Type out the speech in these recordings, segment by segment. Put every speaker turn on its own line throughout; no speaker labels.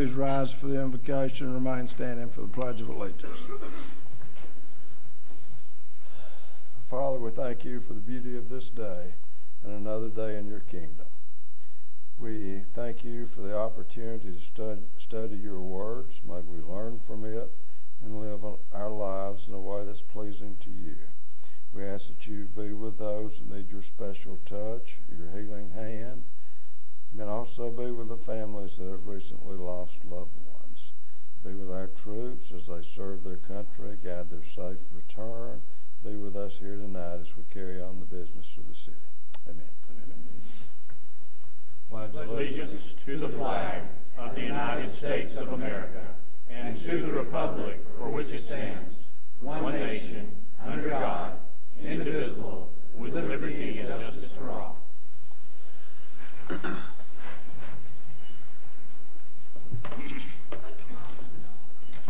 please rise for the invocation and remain standing for the Pledge of Allegiance. Father, we thank you for the beauty of this day and another day in your kingdom. We thank you for the opportunity to study your words. May we learn from it and live our lives in a way that's pleasing to you. We ask that you be with those that need your special touch, your healing hand, and also be with the families that have recently lost loved ones. Be with our troops as they serve their country, guide their safe return. Be with us here tonight as we carry on the business of the city. Amen.
Pledge allegiance to the flag of the United States of America and to the republic for which it stands, one nation, under God, indivisible, with liberty and justice for all.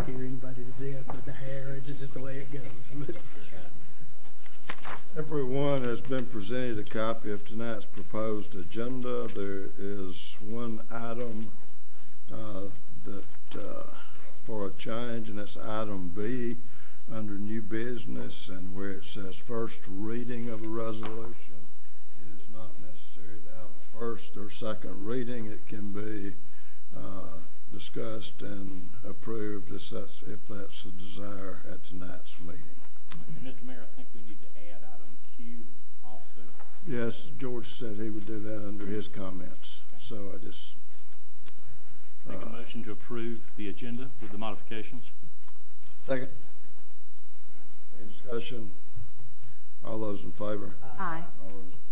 Scare anybody to death with the hair. It's just the way it goes.
Everyone has been presented a copy of tonight's proposed agenda. There is one item for a change, and that's item B under new business, and where it says first reading of a resolution. It is not necessary to have a first or second reading. It can be discussed and approved if that's the desire at tonight's meeting.
Mr. Mayor, I think we need to add item Q also.
Yes, George said he would do that under his comments. Okay. So I just
make a motion to approve the agenda with the modifications.
Second.
Any discussion? All those in favor?
Aye.
All those opposed?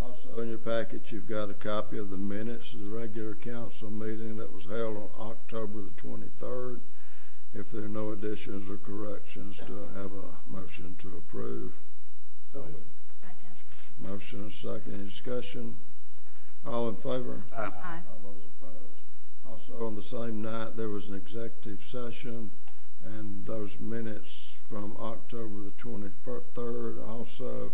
Also in your packet, you've got a copy of the minutes of the regular council meeting that was held on October the 23rd. If there are no additions or corrections, do I have a motion to approve?
So moved.
Second.
Motion and second. Any discussion? All in favor?
Aye.
Aye.
All those opposed? Also on the same night, there was an executive session, and those minutes from October the 23rd also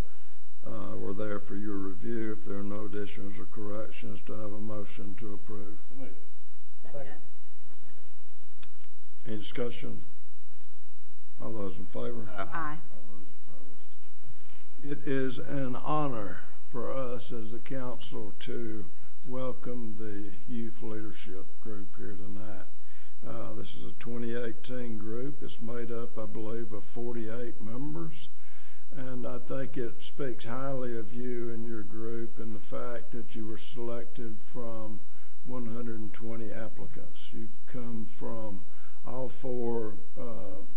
were there for your review. If there are no additions or corrections, do I have a motion to approve?
Second.
Any discussion? All those in favor?
Aye.
All those opposed? It is an honor for us as the council to welcome the youth leadership group here tonight. This is a 2018 group. It's made up, I believe, of 48 members. And I think it speaks highly of you and your group and the fact that you were selected from 120 applicants. You come from all four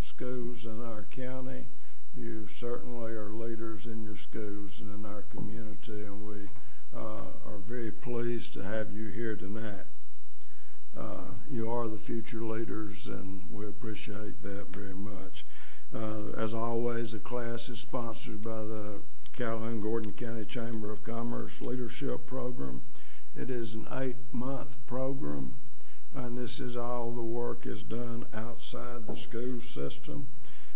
schools in our county. You certainly are leaders in your schools and in our community, and we are very pleased to have you here tonight. You are the future leaders, and we appreciate that very much. As always, the class is sponsored by the Calhoun Gordon County Chamber of Commerce Leadership Program. It is an 8-month program, and this is all the work is done outside the school system.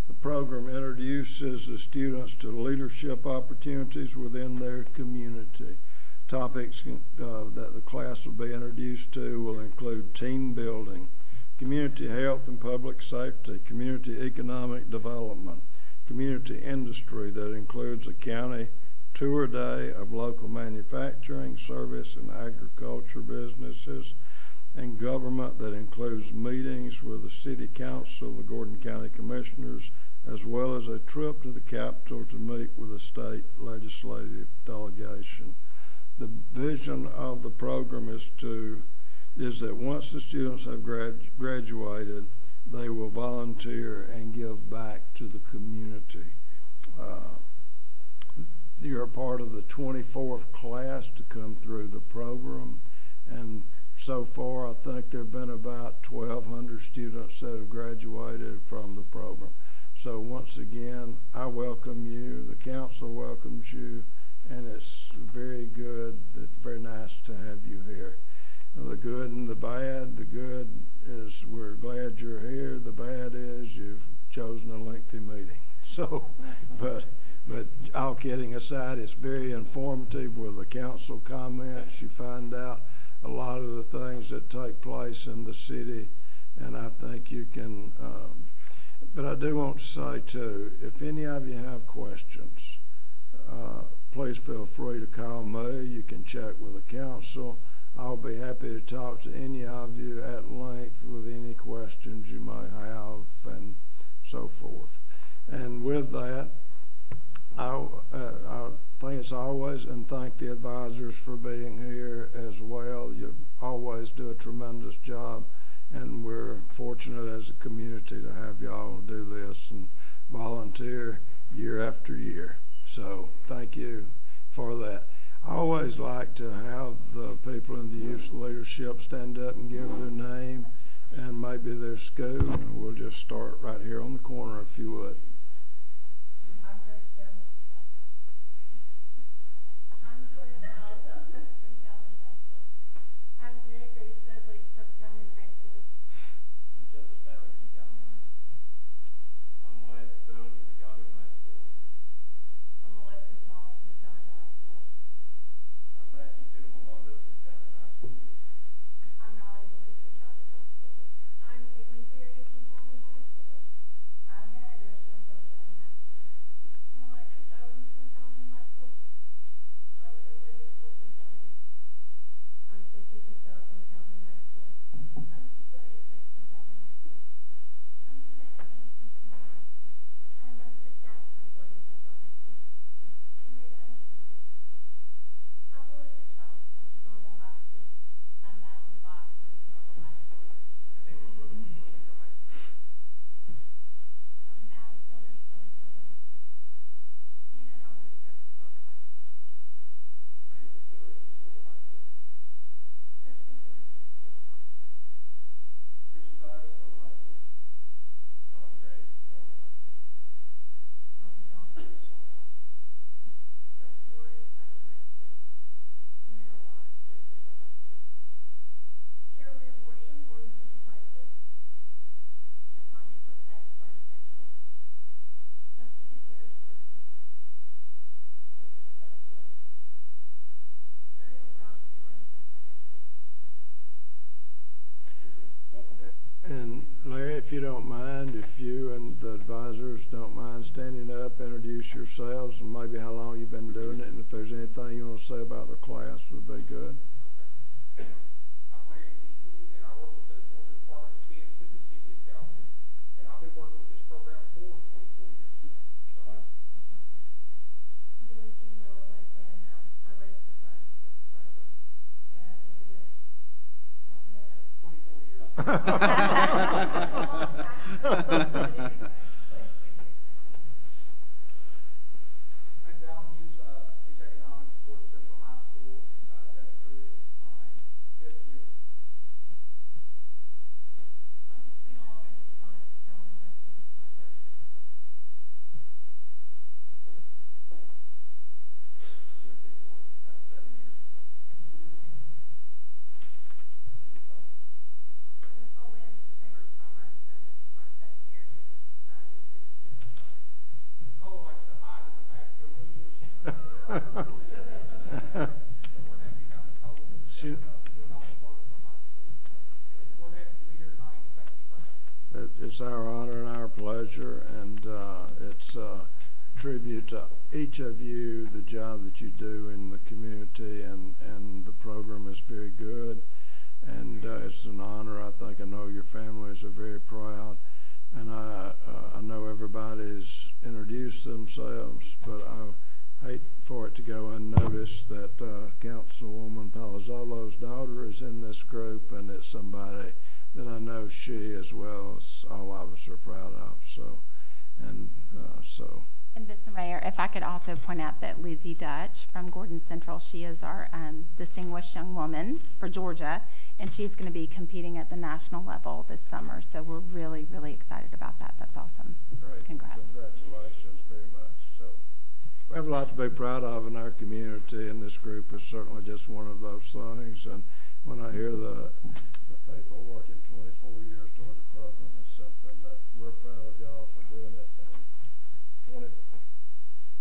The program introduces the students to leadership opportunities within their community. Topics that the class will be introduced to will include team building, community health and public safety, community economic development, community industry that includes a county tour day of local manufacturing, service, and agriculture businesses, and government that includes meetings with the City Council, the Gordon County Commissioners, as well as a trip to the Capitol to meet with the state legislative delegation. The vision of the program is that once the students have graduated, they will volunteer and give back to the community. You're a part of the 24th class to come through the program, and so far I think there have been about 1,200 students that have graduated from the program. So once again, I welcome you, the council welcomes you, and it's very good, it's very nice to have you here. The good and the bad. The good is we're glad you're here. The bad is you've chosen a lengthy meeting. So, but all kidding aside, it's very informative with the council comments. You find out a lot of the things that take place in the city, and I think you can, but I do want to say too, if any of you have questions, please feel free to call me. You can check with the council. I'll be happy to talk to any of you at length with any questions you may have and so forth. And with that, I think it's always, and thank the advisors for being here as well. You always do a tremendous job, and we're fortunate as a community to have y'all do this and volunteer year after year. So thank you for that. I always like to have the people in the youth leadership stand up and give their name and maybe their school, and we'll just start right here on the corner if you would.
I'm Grace Jones from Calhoun. I'm Gloria Palazzo from Calhoun High School. I'm Mary Grace Dudley from Calhoun High School.
I'm Joseph Sally from Calhoun High School.
I'm Wyatt Stone from Calhoun High School.
I'm Alexis Moss from Calhoun High School.
I'm Matthew Tumamondo from Calhoun High School.
I'm Allie Boyd from Calhoun High School. I'm Caitlin Terry from Calhoun High School. I'm Hannah Grisham from Calhoun High School. I'm Alexis Owens from Calhoun High School. I'm Emily Driscoll from Calhoun. I'm Sophie Patel from Calhoun High School. I'm Cecilia Smith from Calhoun High School. I'm Savannah Ames from Small High School. I'm Elizabeth Gatt from Gordon Central High School. I'm Rita Evans from North High School. I'm Melissa Childs from Normal High School. I'm Madeline Fox from Normal High School.
Nathaniel Brooks from North Central High School.
I'm Allie Childers from Normal High School. Hannah Roberts from Normal High School.
Felix Stewart from Sewell High School.
Kirsten Gordon from Sewell High School.
Christian Dyer, Sewell High School. John Graves, Sewell High School.
Wilson Johnson, Sewell High School.
Brooke Warren, Calhoun High School. Amanda Watt, Gordon Central High School. Carolyn Worsham, Gordon Central High School. Natanya Cortez, Gordon Central. Leslie Gutierrez, Gordon Central High School. Elizabeth Love, Gordon Central. Ariel Brown from Gordon Central High School.
And Larry, if you don't mind, if you and the advisors don't mind standing up, introduce yourselves and maybe how long you've been doing it, and if there's anything you want to say about the class would be good.
I'm Larry Deaton, and I work with the Georgia Department of Defense in the city of Calhoun, and I've been working with this program for 24 years now. So,
Billy T. Norwood, and I raised the funds for the program, and I've been doing it a lot more.
24 years.
I'm Val Muse, teach economics at Gordon Central High School, and as that group, it's my 5th year.
I'm Christine Oliver, teach science at Calhoun High School. This is my 3rd year.
Been big work, about 7 years.
Nicole Lynn with the Chamber of Commerce, and this is my 2nd year doing youth leadership.
Nicole likes to hide in the back of the room, but she's so we're happy to have Nicole
She-
stepping up and doing all the work behind the school. So we're happy to be here tonight. Thank you for having us.
It's our honor and our pleasure, and it's a tribute to each of you, the job that you do in the community, and the program is very good, and it's an honor. I know your families are very proud, and I know everybody's introduced themselves, but I hate for it to go unnoticed that Councilwoman Palazzolo's daughter is in this group, and it's somebody that I know she, as well as all of us, are proud of. So, and
And Mr. Mayor, if I could also point out that Lizzie Dutch from Gordon Central, she is our distinguished young woman for Georgia, and she's going to be competing at the national level this summer. So we're really, really excited about that. That's awesome.
great.
Congrats.
Congratulations very much. So we have a lot to be proud of in our community, and this group is certainly just one of those things. And when I hear the people working 24 years toward the program, it's something that we're proud of y'all for doing it. And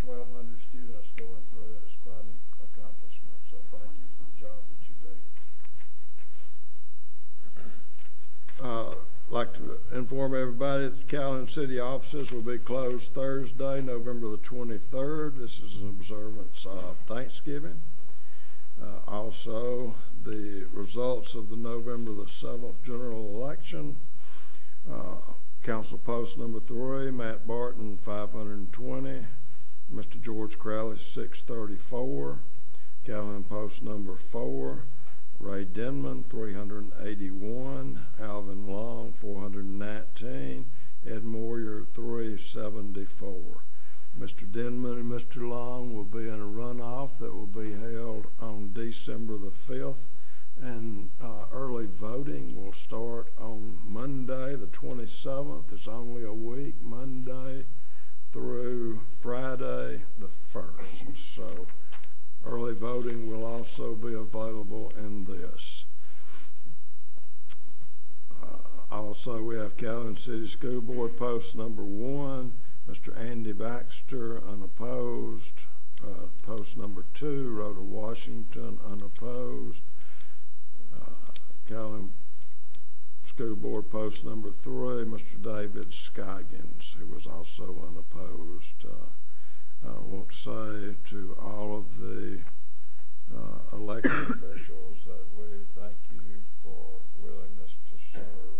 1,200 students going through it is quite an accomplishment. So thank you for the job that you do. like to inform everybody that the Calhoun City offices will be closed Thursday, November the 23rd. This is an observance of Thanksgiving. Also, the results of the November the 7th general election. Council post number 3, Matt Barton, 520. Mr. George Crowley, 634. Calhoun post number 4, Ray Denman, 381. Alvin Long, 419. Ed Moyer, 374. Mr. Denman and Mr. Long will be in a runoff that will be held on December the 5th. And early voting will start on Monday, the 27th. It's only a week, Monday through Friday, the 1st. So early voting will also be available in this. Also, we have Calhoun City School Board post number 1, Mr. Andy Baxter, unopposed. Post number 2, Rhoda Washington, unopposed. Calhoun School Board post number 3, Mr. David Scoggins, who was also unopposed. I want to say to all of the elected officials that we thank you for willingness to serve.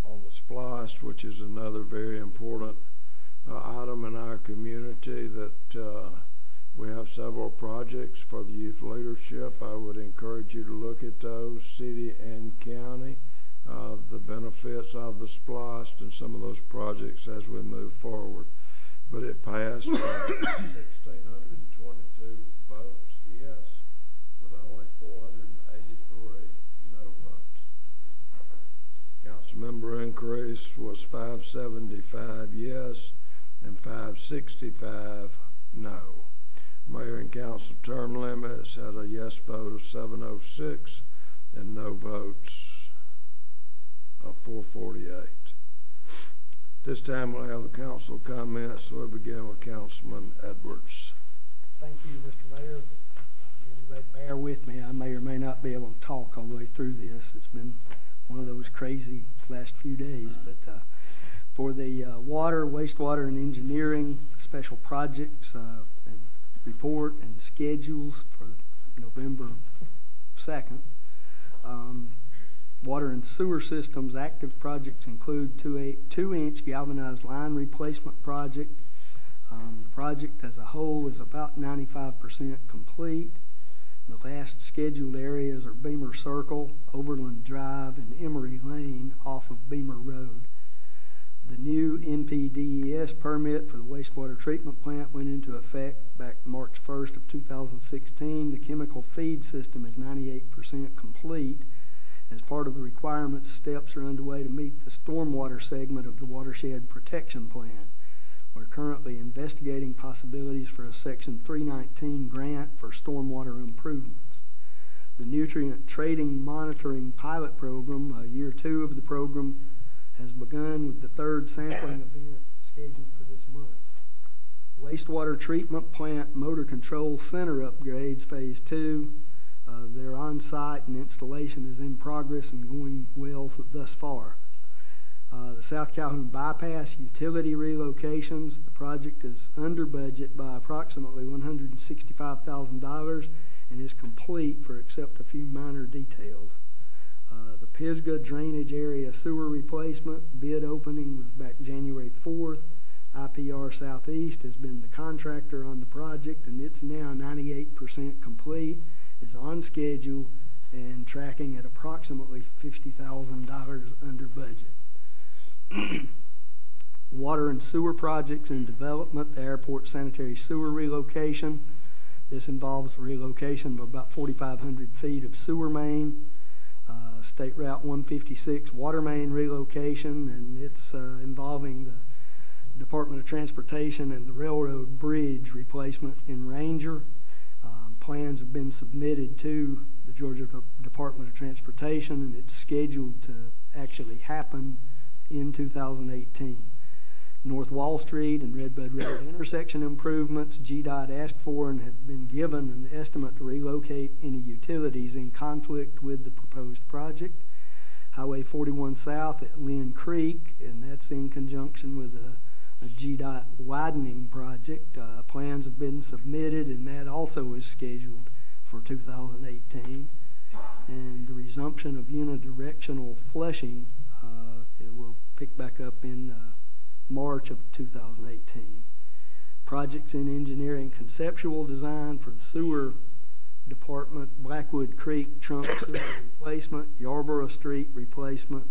On the SPLOST, which is another very important item in our community, that we have several projects for the youth leadership. I would encourage you to look at those, city and county, the benefits of the SPLOST and some of those projects as we move forward. But it passed 1,622 votes, yes, with only 483 no votes. Council member increase was 575 yes and 565 no. Mayor and council term limits had a yes vote of 706 and no votes of 448. This time we'll have the council comments, so we'll begin with Councilman Edwards.
Thank you, Mr. Mayor. Everybody bear with me. I may or may not be able to talk all the way through this. It's been one of those crazy last few days. But for the water, wastewater, and engineering special projects and report and schedules for November 2nd, water and sewer systems active projects include 2-inch galvanized line replacement project. The project as a whole is about 95% complete. The last scheduled areas are Beamer Circle, Overland Drive, and Emory Lane off of Beamer Road. The new NPDES permit for the wastewater treatment plant went into effect back March 1st of 2016. The chemical feed system is 98% complete. As part of the requirements, steps are underway to meet the stormwater segment of the watershed protection plan. We're currently investigating possibilities for a Section 319 grant for stormwater improvements. The nutrient trading monitoring pilot program, year 2 of the program, has begun with the 3rd sampling event scheduled for this month. Wastewater treatment plant motor control center upgrades, phase 2. They're on site and installation is in progress and going well thus far. The South Calhoun bypass utility relocations, the project is under budget by approximately $165,000 and is complete for except a few minor details. The Pisgah drainage area sewer replacement bid opening was back January 4th. IPR Southeast has been the contractor on the project, and it's now 98% complete, is on schedule, and tracking at approximately $50,000 under budget. Water and sewer projects in development, the airport sanitary sewer relocation. This involves the relocation of about 4,500 feet of sewer main. State Route 156 water main relocation, and it's involving the Department of Transportation and the railroad bridge replacement in Ranger. Plans have been submitted to the Georgia Department of Transportation, and it's scheduled to actually happen in 2018. North Wall Street and Redbud Road intersection improvements, GDOT asked for and have been given an estimate to relocate any utilities in conflict with the proposed project. Highway 41 South at Lynn Creek, and that's in conjunction with a GDOT widening project. Plans have been submitted, and that also is scheduled for 2018. And the resumption of unidirectional flushing, it will pick back up in March of 2018. Projects in engineering conceptual design for the sewer department, Blackwood Creek trunk sewer replacement, Yarborough Street replacement,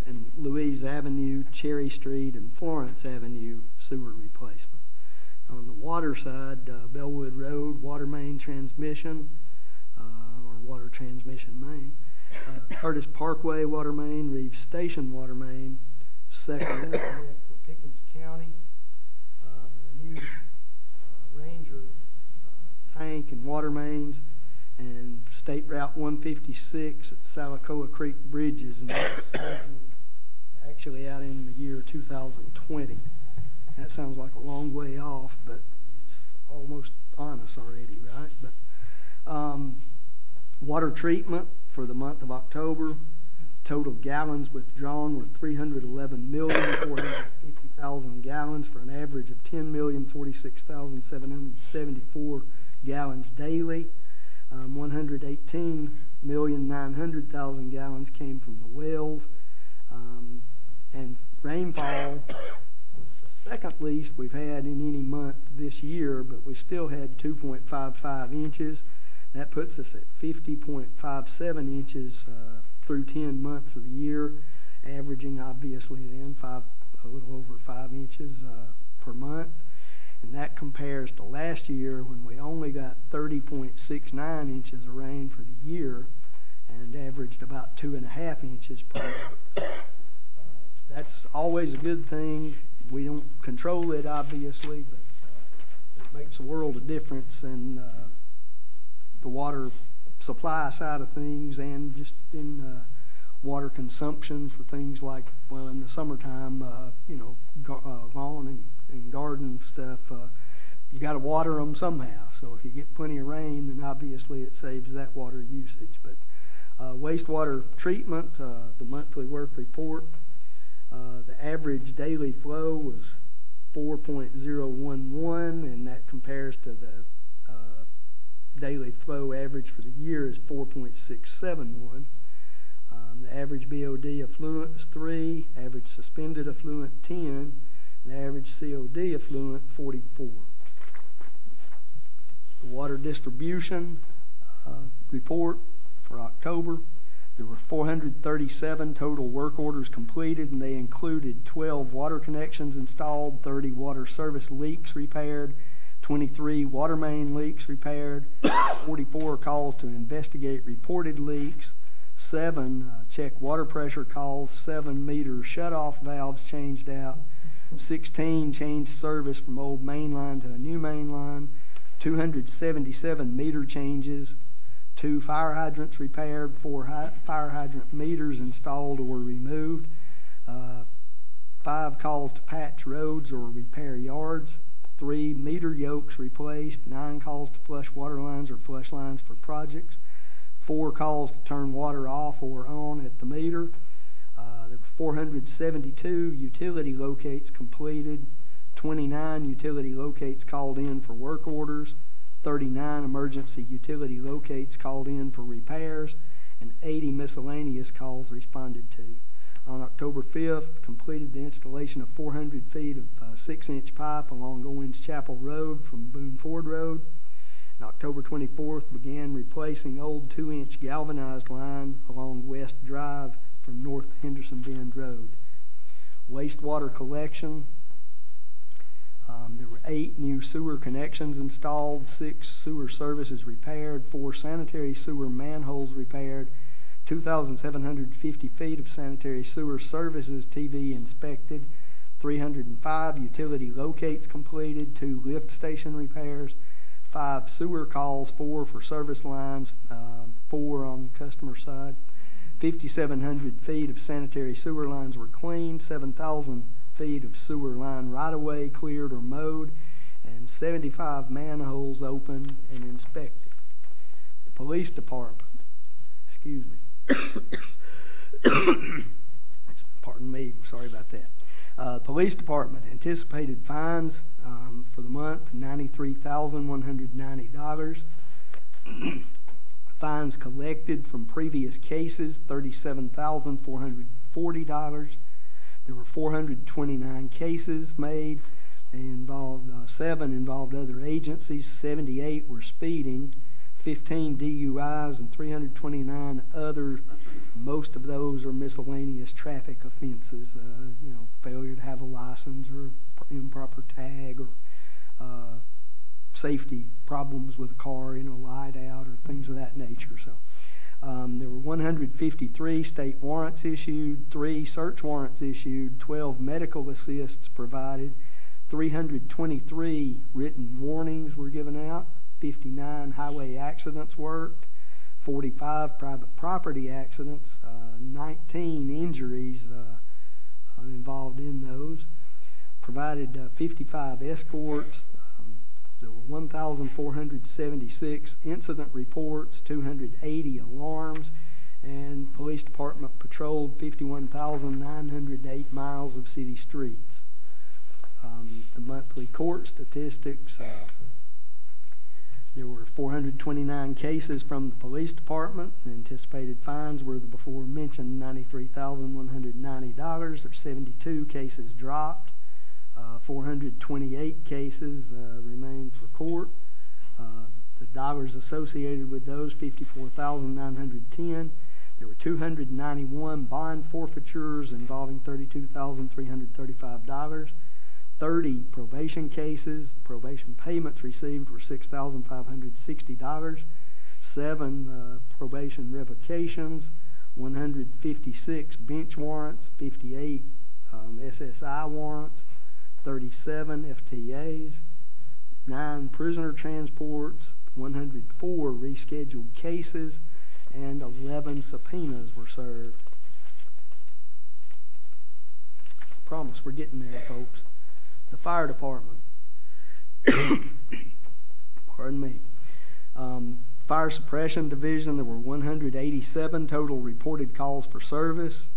and Louise Avenue, Cherry Street, and Florence Avenue sewer replacements. On the water side, Bellwood Road water main transmission, or water transmission main, Curtis Parkway water main, Reeves Station water main, second interconnect with Pickens County, the new Ranger tank and water mains, and State Route 156 at Salacoa Creek Bridges, and that's actually out in the year 2020. That sounds like a long way off, but it's almost on us already, right? But water treatment for the month of October, total gallons withdrawn were 311,450,000 gallons for an average of 10,046,774 gallons daily. 118,900,000 gallons came from the wells, and rainfall was the second least we've had in any month this year, but we still had 2.55 inches. That puts us at 50.57 inches through 10 months of the year, averaging obviously then a little over 5 inches per month. And that compares to last year when we only got 30.69 inches of rain for the year and averaged about 2.5 inches per month. That's always a good thing. We don't control it, obviously, but it makes a world of difference in the water supply side of things, and just in water consumption for things like, well, in the summertime, lawn and garden stuff, you got to water them somehow. So if you get plenty of rain, then obviously it saves that water usage. But wastewater treatment, the monthly work report, the average daily flow was 4.011, and that compares to the daily flow average for the year is 4.671. The average BOD affluent is 3, average suspended affluent 10, and the average COD affluent 44. The water distribution report for October, there were 437 total work orders completed, and they included 12 water connections installed, 30 water service leaks repaired, 23 water main leaks repaired, 44 calls to investigate reported leaks, 7 check water pressure calls, 7 meter shutoff valves changed out, 16 changed service from old main line to a new main line, 277 meter changes, 2 fire hydrants repaired, 4 fire hydrant meters installed or removed, 5 calls to patch roads or repair yards, 3 meter yokes replaced, 9 calls to flush water lines or flush lines for projects, 4 calls to turn water off or on at the meter. There were 472 utility locates completed, 29 utility locates called in for work orders, 39 emergency utility locates called in for repairs, and 80 miscellaneous calls responded to. On October 5th, completed the installation of 400 feet of 6-inch pipe along Owens Chapel Road from Boone Ford Road. On October 24th, began replacing old 2-inch galvanized line along West Drive from North Henderson Bend Road. Wastewater collection, there were 8 new sewer connections installed, 6 sewer services repaired, 4 sanitary sewer manholes repaired, 2,750 feet of sanitary sewer services TV inspected, 305 utility locates completed, 2 lift station repairs, 5 sewer calls, 4 for service lines, 4 on the customer side. 5,700 feet of sanitary sewer lines were cleaned, 7,000 feet of sewer line right-of-way cleared or mowed, and 75 manholes opened and inspected. The police department, excuse me, sorry about that. Police Department, anticipated fines for the month, $93,190. Fines collected from previous cases, $37,440. There were 429 cases made. They involved 7 involved other agencies, 78 were speeding, 15 DUIs, and 329 other. Most of those are miscellaneous traffic offenses, failure to have a license or improper tag or safety problems with a car, light out or things of that nature. So there were 153 state warrants issued, 3 search warrants issued, 12 medical assists provided, 323 written warnings were given out, 59 highway accidents worked, 45 private property accidents, 19 injuries involved in those, provided 55 escorts. There were 1,476 incident reports, 280 alarms, and police department patrolled 51,908 miles of city streets. The monthly court statistics, there were 429 cases from the police department. The anticipated fines were the before mentioned $93,190, or 72 cases dropped. 428 cases remained for court. The dollars associated with those, $54,910. There were 291 bond forfeitures involving $32,335. 30 probation cases. Probation payments received were $6,560. 7 probation revocations. 156 bench warrants. 58 SSI warrants. 37 FTAs. 9 prisoner transports. 104 rescheduled cases. And 11 subpoenas were served. I promise we're getting there, folks. The fire department, pardon me, fire suppression division, there were 187 total reported calls for service.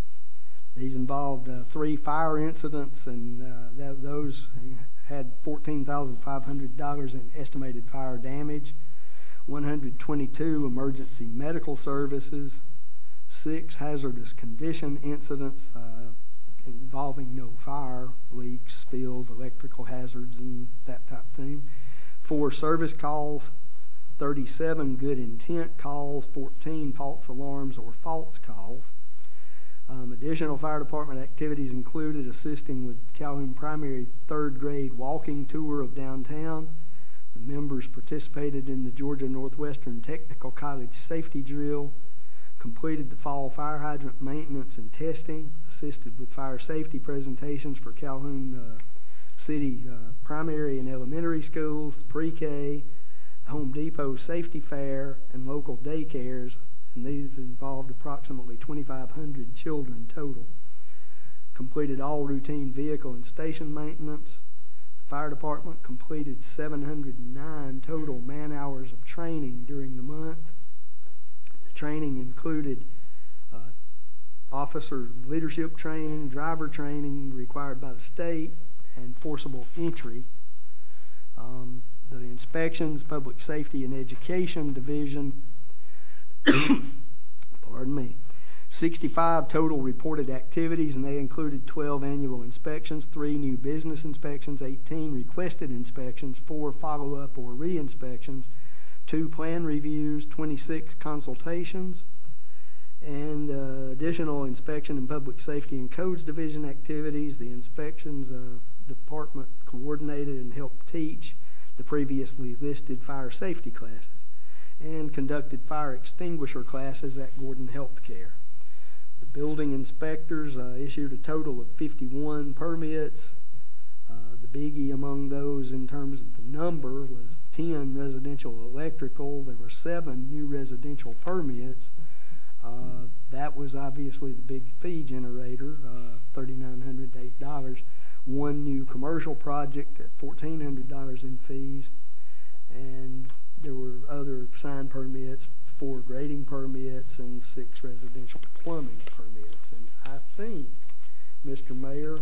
These involved 3 fire incidents, and those had $14,500 in estimated fire damage. 122 emergency medical services, 6 hazardous condition incidents involving no fire, leaks, spills, electrical hazards, and that type of thing. 4 service calls, 37 good intent calls, 14 false alarms or false calls. Additional fire department activities included assisting with Calhoun Primary 3rd grade walking tour of downtown. The members participated in the Georgia Northwestern Technical College safety drill, completed the fall fire hydrant maintenance and testing, assisted with fire safety presentations for Calhoun City primary and elementary schools, pre-K, Home Depot safety fair, and local daycares, and these involved approximately 2,500 children total. Completed all routine vehicle and station maintenance. The fire department completed 709 total man-hours of training during the month. The training included officer leadership training, driver training required by the state, and forcible entry. The inspections, public safety and education division, pardon me, 65 total reported activities, and they included 12 annual inspections, 3 new business inspections, 18 requested inspections, 4 follow-up or re-inspections, 2 plan reviews, 26 consultations, and additional inspection and public safety and codes division activities. The inspections department coordinated and helped teach the previously listed fire safety classes and conducted fire extinguisher classes at Gordon Healthcare. The building inspectors issued a total of 51 permits. The biggie among those in terms of the number was 10 residential electrical. There were 7 new residential permits. That was obviously the big fee generator, $3,908. 1 new commercial project at $1,400 in fees, and there were other sign permits, 4 grading permits, and 6 residential plumbing permits. And I think, Mr. Mr. Mayor,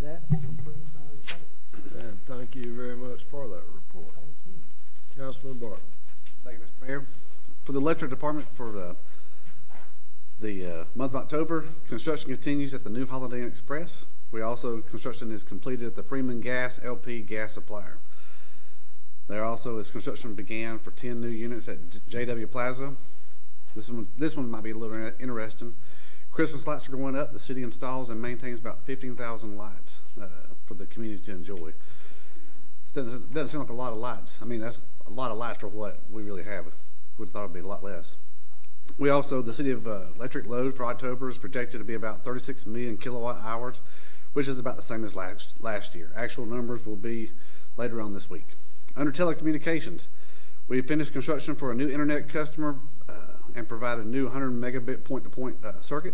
that concludes my report.
And thank you very much for that report.
Thank you.
Councilman Barton.
Thank you, Mr. Mayor. For the electric department, for the month of October, construction continues at the new Holiday Inn Express. Construction is completed at the Freeman Gas LP gas supplier. There also is construction began for 10 new units at JW Plaza. This one might be a little interesting. Christmas lights are going up. The city installs and maintains about 15,000 lights for the community to enjoy. It doesn't seem like a lot of lights. I mean, that's a lot of lights for what we really have. Would have thought it'd be a lot less. The city of electric load for October is projected to be about 36 million kilowatt hours, which is about the same as last year. Actual numbers will be later on this week. Under telecommunications, we finished construction for a new internet customer and provided a new 100 megabit point-to-point circuit.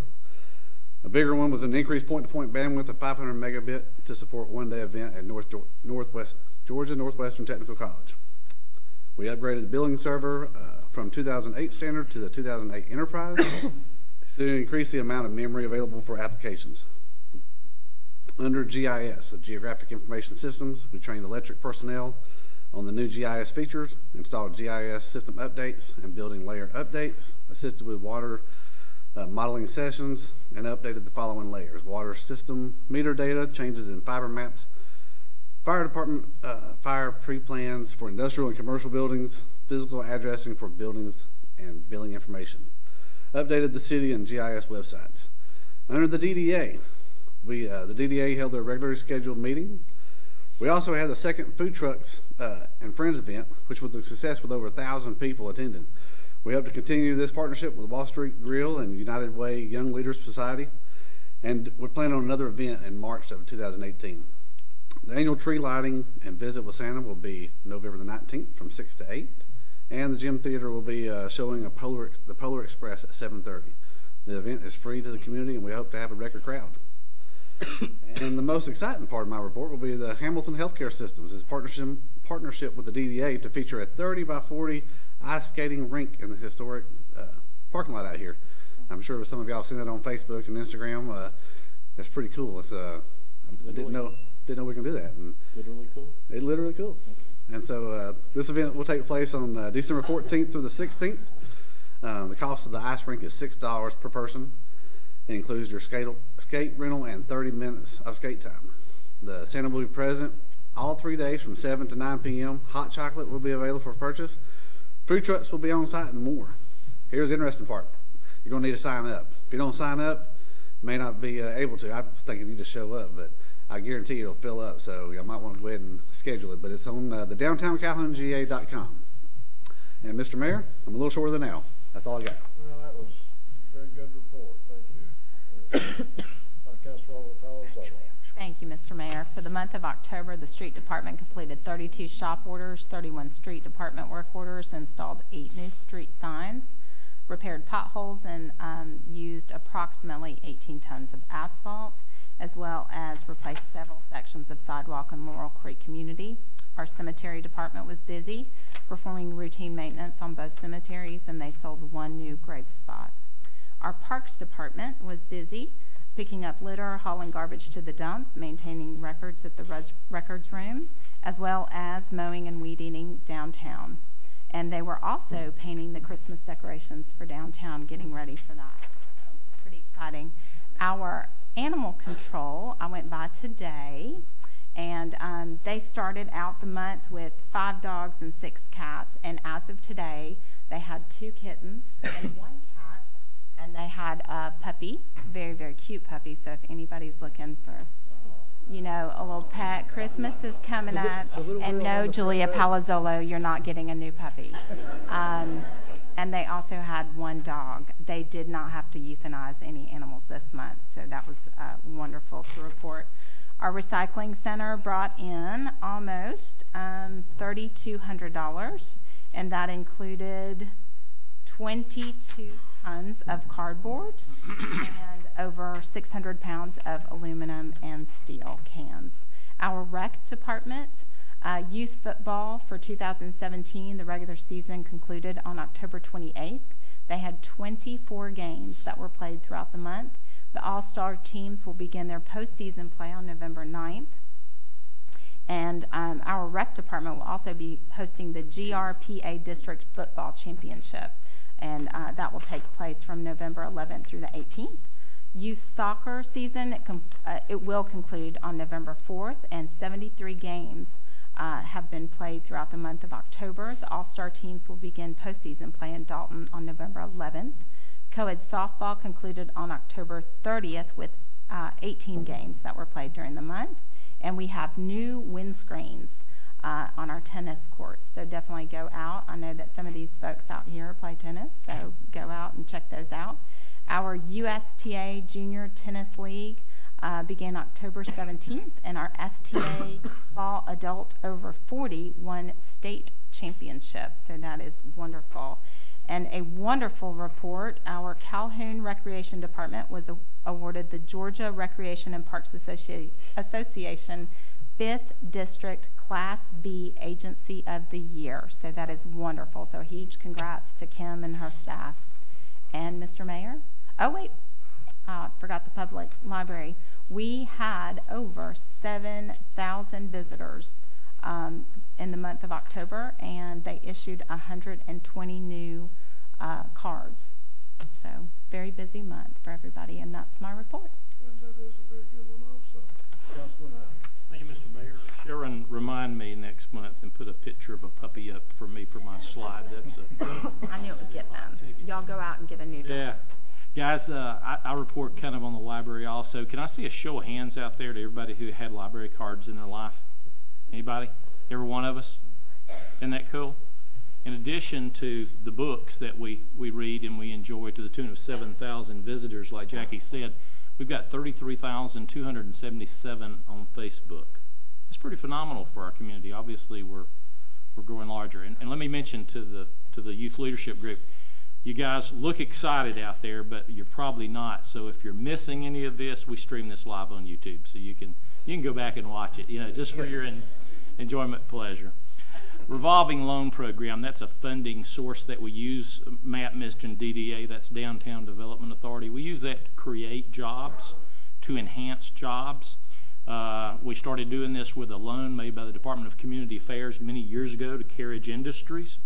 A bigger one was an increased point-to-point bandwidth of 500 megabit to support one-day event at Georgia Northwestern Technical College. We upgraded the billing server from 2008 standard to the 2008 Enterprise to increase the amount of memory available for applications. Under GIS, the Geographic Information Systems, we trained electric personnel on the new GIS features, installed GIS system updates and building layer updates, assisted with water modeling sessions, and updated the following layers: water system meter data, changes in fiber maps, fire department fire pre-plans for industrial and commercial buildings, physical addressing for buildings, and billing information. Updated the city and GIS websites. Under the DDA, the DDA held their regularly scheduled meeting. We also had the second Food Trucks and Friends event, which was a success with over 1,000 people attending. We hope to continue this partnership with Wall Street Grill and United Way Young Leaders Society, and we're planning on another event in March of 2018. The annual tree lighting and visit with Santa will be November the 19th from 6 to 8, and the Gym Theater will be showing the Polar Express at 7:30. The event is free to the community, and we hope to have a record crowd. And the most exciting part of my report will be the Hamilton Healthcare Systems' partnership with the DDA to feature a 30 by 40 ice skating rink in the historic parking lot out here. I'm sure some of y'all have seen that on Facebook and Instagram. That's pretty cool. It's I didn't know we can do that. And
Literally cool.
It's literally cool. Okay. And so this event will take place on December 14th through the 16th. The cost of the ice rink is $6 per person. It includes your skate rental and 30 minutes of skate time. The Santa will be present all 3 days from 7 to 9 p.m. Hot chocolate will be available for purchase. Food trucks will be on site and more. Here's the interesting part. You're going to need to sign up. If you don't sign up, you may not be able to. I was thinking you just show up, but I guarantee you it'll fill up, so you might want to go ahead and schedule it. But it's on the downtowncalhounga.com. And Mr. Mayor, I'm a little shorter than now. That's all I got.
Well, that was a very good report. Thank you. Councilwoman Palisade.
Thank you, Mr. Mayor. For the month of October, the street department completed 32 shop orders, 31 street department work orders, installed 8 new street signs, repaired potholes, and used approximately 18 tons of asphalt, as well as replaced several sections of sidewalk in Laurel Creek community. Our cemetery department was busy performing routine maintenance on both cemeteries, and they sold 1 new grave spot. Our parks department was busy picking up litter, hauling garbage to the dump, maintaining records at the records room, as well as mowing and weed eating downtown. And they were also painting the Christmas decorations for downtown, getting ready for that. So pretty exciting. Our animal control, I went by today, and they started out the month with 5 dogs and 6 cats, and as of today, they had 2 kittens and 1 cat, and they had a puppy, very, very cute puppy. So if anybody's looking for, you know, a little pet, Christmas is coming up. And no, Julia Palazzolo, you're not getting a new puppy. And they also had 1 dog. They did not have to euthanize any animals this month, so that was wonderful to report. Our recycling center brought in almost $3,200, and that included 22 tons of cardboard and over 600 pounds of aluminum and steel cans. Our rec department, youth football for 2017, the regular season concluded on October 28th. They had 24 games that were played throughout the month. The all-star teams will begin their postseason play on November 9th. And our rec department will also be hosting the GRPA District Football Championship. And that will take place from November 11th through the 18th. Youth soccer season, it will conclude on November 4th, and 73 games have been played throughout the month of October. The all-star teams will begin postseason play in Dalton on November 11th. Co-ed softball concluded on October 30th with 18 games that were played during the month. And we have new windscreens on our tennis courts, so definitely go out. I know that some of these folks out here play tennis, so go out and check those out. Our USTA Junior Tennis League began October 17th, and our STA Fall Adult Over 40 won state championship, so that is wonderful. And a wonderful report, our Calhoun Recreation Department was awarded the Georgia Recreation and Parks Association 5th District Class B Agency of the Year. So that is wonderful. So a huge congrats to Kim and her staff. And Mr. Mayor, oh wait, forgot the public library. We had over 7,000 visitors in the month of October, and they issued 120 new cards. So very busy month for everybody, and that's my report.
And that is a very good one also. Councilman Allen.
Thank you, Mr. Mayor. Sharon, remind me next month and put a picture of a puppy up for me for my slide. That's
I knew it would get them. Y'all go out and get a new dog.
Yeah. Guys, I report kind of on the library also. Can I see a show of hands out there to everybody who had library cards in their life? Anybody? Every one of us? Isn't that cool? In addition to the books that we read and we enjoy to the tune of 7,000 visitors, like Jackie said, we've got 33,277 on Facebook. It's pretty phenomenal for our community. Obviously, we're growing larger. And let me mention to the youth leadership group, you guys look excited out there, but you're probably not. So if you're missing any of this, we stream this live on YouTube, so you can go back and watch it. Just for your enjoyment, pleasure. Revolving loan program, that's a funding source that we use. Matt mentioned DDA, that's Downtown Development Authority. We use that to create jobs, to enhance jobs. We started doing this with a loan made by the Department of Community Affairs many years ago to Carriage Industries.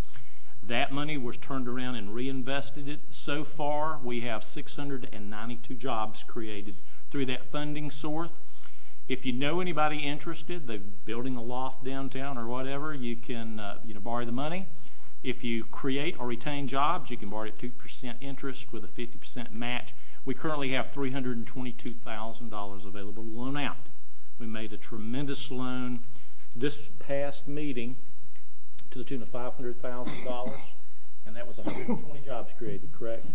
That money was turned around and reinvested it. So far, we have 692 jobs created through that funding source. If you know anybody interested, they're building a loft downtown or whatever, you can borrow the money. If you create or retain jobs, you can borrow at 2% interest with a 50% match. We currently have $322,000 available to loan out. We made a tremendous loan this past meeting to the tune of $500,000, and that was 120 jobs created, correct?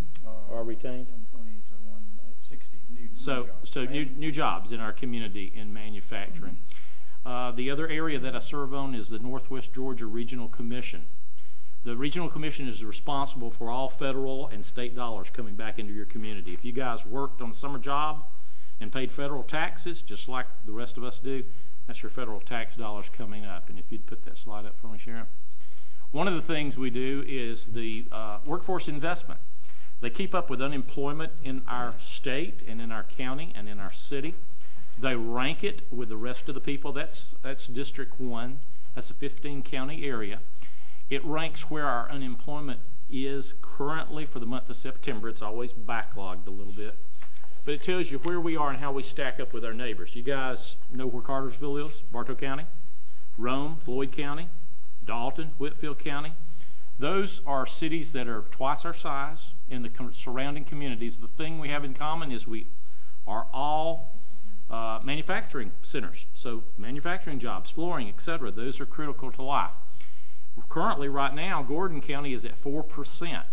Or retained?
120 to 160 new jobs.
So new jobs in our community in manufacturing. The other area that I serve on is the Northwest Georgia Regional Commission. The Regional Commission is responsible for all federal and state dollars coming back into your community. If you guys worked on a summer job and paid federal taxes, just like the rest of us do, that's your federal tax dollars coming up. And if you'd put that slide up for me, Sharon. One of the things we do is the workforce investment. They keep up with unemployment in our state and in our county and in our city. They rank it with the rest of the people. That's District 1. That's a 15-county area. It ranks where our unemployment is currently for the month of September. It's always backlogged a little bit. But it tells you where we are and how we stack up with our neighbors. You guys know where Cartersville is? Bartow County, Rome, Floyd County, Dalton, Whitfield County. Those are cities that are twice our size in the surrounding communities. The thing we have in common is we are all manufacturing centers. So manufacturing jobs, flooring, etc., those are critical to life. Currently, right now, Gordon County is at 4%.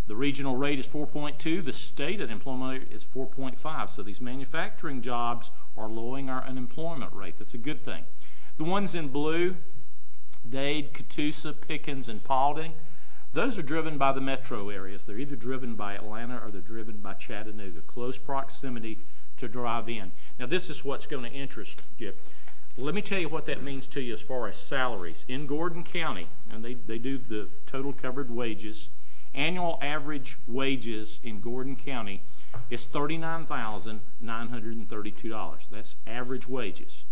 The regional rate is 4.2. The state unemployment rate is 4.5. So these manufacturing jobs are lowering our unemployment rate. That's a good thing. The ones in blue, Dade, Catoosa, Pickens, and Paulding, those are driven by the metro areas. They're either driven by Atlanta or they're driven by Chattanooga. Close proximity to drive in. Now, this is what's going to interest you. Let me tell you what that means to you as far as salaries. In Gordon County, and they do the total covered wages, annual average wages in Gordon County is $39,932. That's average wages.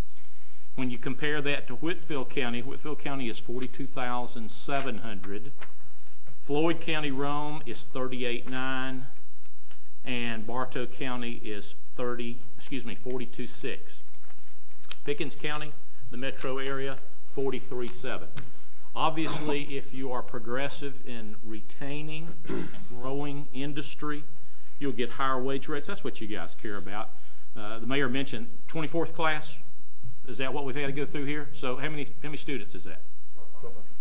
When you compare that to Whitfield County is $42,700. Floyd County, Rome is $38,900, and Bartow County is $42,600. Pickens County, the metro area, $43,700. Obviously, if you are progressive in retaining and growing industry, you'll get higher wage rates. That's what you guys care about. The mayor mentioned 24th class. Is that what we've had to go through here? So how many students is that?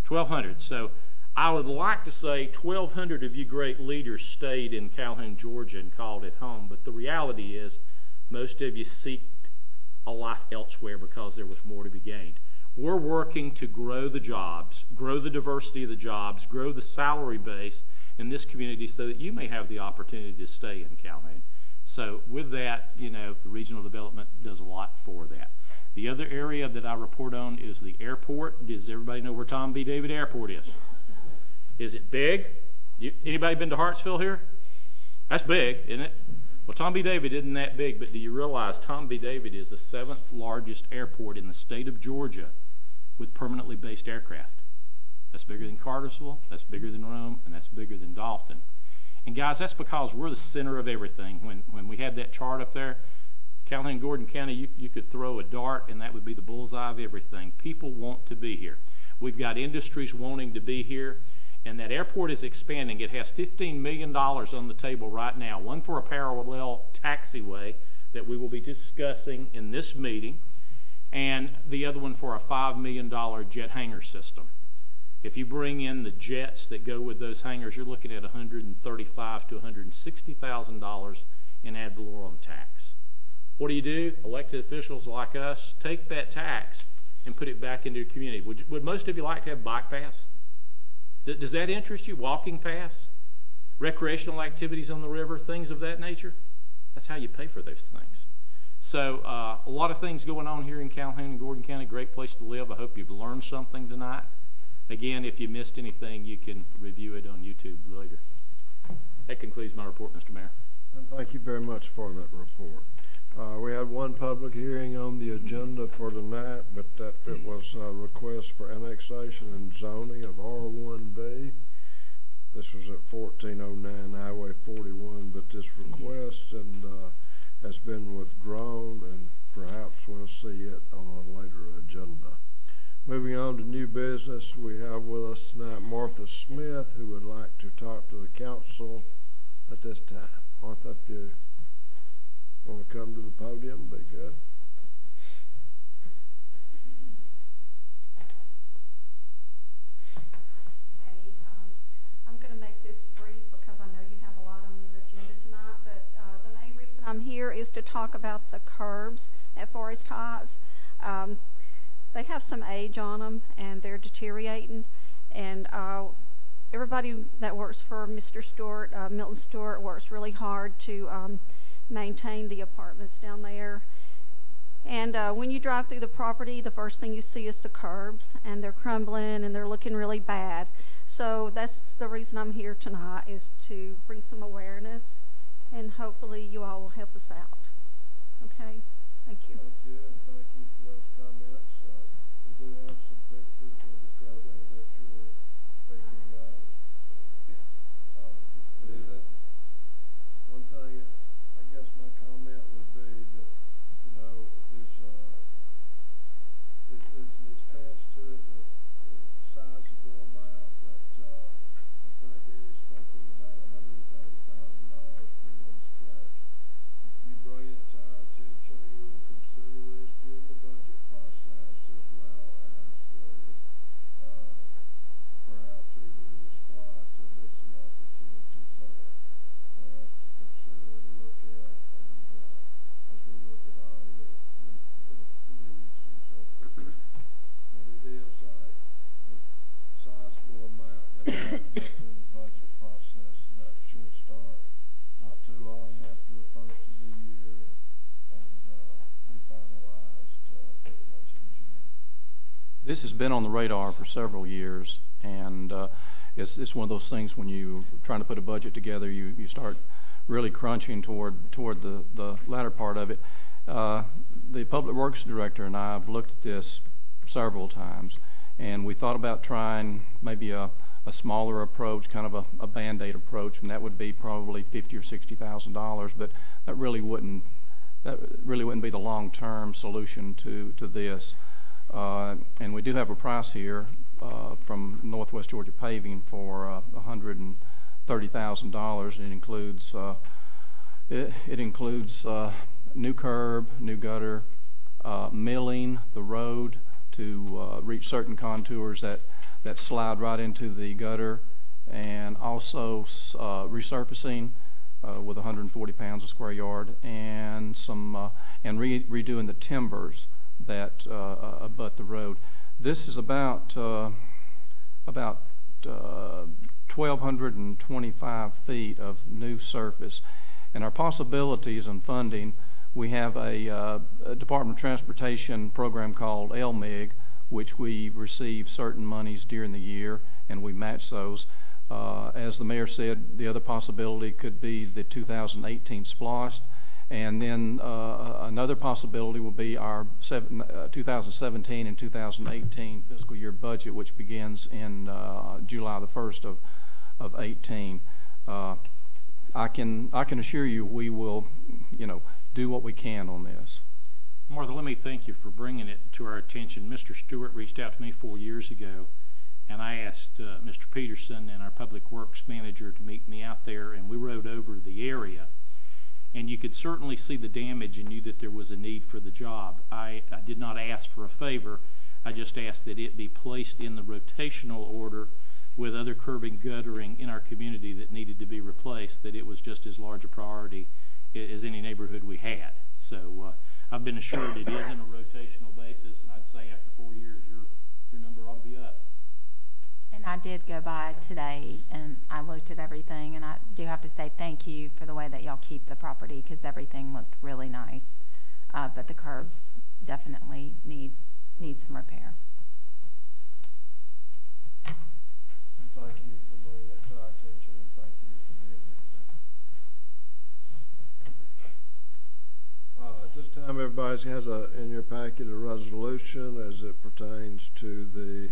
1,200. So I would like to say 1,200 of you great leaders stayed in Calhoun, Georgia and called it home. But the reality is most of you seeked a life elsewhere because there was more to be gained. We're working to grow the jobs, grow the diversity of the jobs, grow the salary base in this community so that you may have the opportunity to stay in Calhoun. So with that, you know, the regional development does a lot for that. The other area that I report on is the airport. Does everybody know where Tom B. David Airport is? Is it big? Anybody been to Hartsville here? That's big, isn't it? Well, Tom B. David isn't that big, but do you realize Tom B. David is the 7th largest airport in the state of Georgia with permanently based aircraft? That's bigger than Cartersville, that's bigger than Rome, and that's bigger than Dalton. And guys, that's because we're the center of everything. When we had that chart up there, Calhoun, Gordon County, you could throw a dart and that would be the bullseye of everything. People want to be here. We've got industries wanting to be here, and that airport is expanding. It has $15 million on the table right now, one for a parallel taxiway that we will be discussing in this meeting, and the other one for a $5 million jet hangar system. If you bring in the jets that go with those hangars, you're looking at $135,000 to $160,000 in ad valorem tax. What do? Elected officials like us take that tax and put it back into the community. Would most of you like to have bike paths? Does that interest you? Walking paths? Recreational activities on the river? Things of that nature? That's how you pay for those things. So a lot of things going on here in Calhoun and Gordon County. Great place to live. I hope you've learned something tonight. Again, if you missed anything, you can review it on YouTube later. That concludes my report, Mr. Mayor.
And thank you very much for that report. We had one public hearing on the agenda for tonight, but it was a request for annexation and zoning of R1B. This was at 1409 Highway 41, but this request has been withdrawn, and perhaps we'll see it on a later agenda. Moving on to new business, we have with us tonight Martha Smith, who would like to talk to the council at this time. Martha, if you want to come to the podium, be good.
Hey, I'm going to make this brief because I know you have a lot on your agenda tonight, but the main reason I'm here is to talk about the curbs at Forest Heights. They have some age on them and they're deteriorating, and everybody that works for Mr. Stewart, Milton Stewart, works really hard to maintain the apartments down there. And when you drive through the property, the first thing you see is the curbs, and they're crumbling and they're looking really bad. So that's the reason I'm here tonight, is to bring some awareness, and hopefully you all will help us out. Okay? Thank you.
Thank you, and thank you for those comments. We do have some pictures of the curbing that you were speaking of.
What is it?
One thing, I guess my comment would be that, you know, there's an expense to it, a sizable amount that I think Eddie spoke of about $130,000 for one stretch. If you bring it to our attention, we will consider this during the budget process, as well as perhaps even in the splice, there'll be some opportunities there for us to consider and look at, and as we look at all the needs and so forth. But it is a sizable amount that we have to go through the budget process, and that should start not too long after the first of the year, and be finalized pretty much in June.
This has been on the radar for several years, and it's one of those things when you're trying to put a budget together, you start really crunching toward the latter part of it. The Public Works Director and I have looked at this several times, and we thought about trying maybe a smaller approach, kind of a Band-Aid approach, and that would be probably $50,000 or $60,000, but that really wouldn't be the long-term solution to this. And we do have a price here from Northwest Georgia Paving for $130,000. It includes new curb, new gutter, milling the road to reach certain contours that slide right into the gutter, and also resurfacing with 140 pounds a square yard, and redoing the timbers that abut the road. This is about 1,225 feet of new surface, and our possibilities in funding. We have a Department of Transportation program called LMIG, which we receive certain monies during the year, and we match those. As the mayor said, the other possibility could be the 2018 SPLOST, and then another possibility will be our 2017 and 2018 fiscal year budget, which begins in July the 1st of 18. I can assure you we will, do what we can on this.
Martha, let me thank you for bringing it to our attention. Mr. Stewart reached out to me 4 years ago, and I asked Mr. Peterson and our Public Works manager to meet me out there, and we rode over the area. And you could certainly see the damage and knew that there was a need for the job. I did not ask for a favor. I just asked that it be placed in the rotational order with other curbing, guttering in our community that needed to be replaced, that it was just as large a priority as any neighborhood we had. So I've been assured it is in a rotational basis, and I'd say after 4 years, your number ought to be up.
And I did go by today, and I looked at everything, and I do have to say thank you for the way that y'all keep the property, because everything looked really nice. But the curbs definitely need some repair.
And thank you for bringing that to our attention, and thank you for being here today. At this time, everybody has in your packet a resolution as it pertains to the